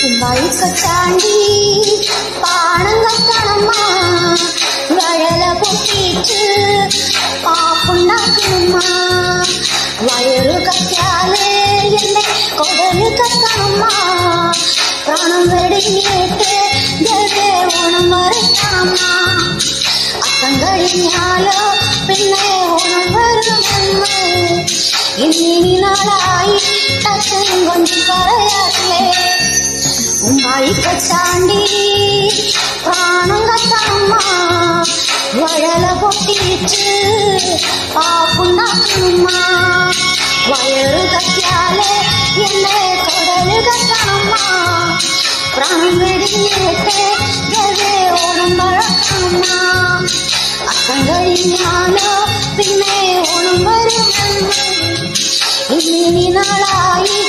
വഴിക്കത്താണ്ടി പാണം കത്തണമ്മ വഴല പൊട്ടിച്ച് പാപ്പുണ്ടാക്കണമ്മ വയറു കത്താലേ എന്നെ കൊടല് കത്തണമ്മ പ്രാണം വെടിഞ്ഞിട്ട് ജലത്തെ ഓണം വരത്തണമ്മ അത്തം കഴിഞ്ഞാലോ പിന്നെ ഓണം വരുമെന്ന് ഇനി നാളായി അച്ഛൻ കൊഞ്ചി പറയാറില്ലേ വഴിക്കത്താണ്ടി പ്രാണം കത്തണമ്മ വഴല പൊട്ടിച്ച് പാപ്പുണ്ടാക്കണമ്മ വയറു കത്തിയാലേ എന്നെ കൊടല് കത്തണമ്മ പ്രാണം വെടിഞ്ഞിട്ട് ഗതേ ഓണം വഴക്കണമ്മ അത്തം കഴിഞ്ഞാലോ പിന്നെ ഓണം വരുമെന്ന് ഇനി നാളായി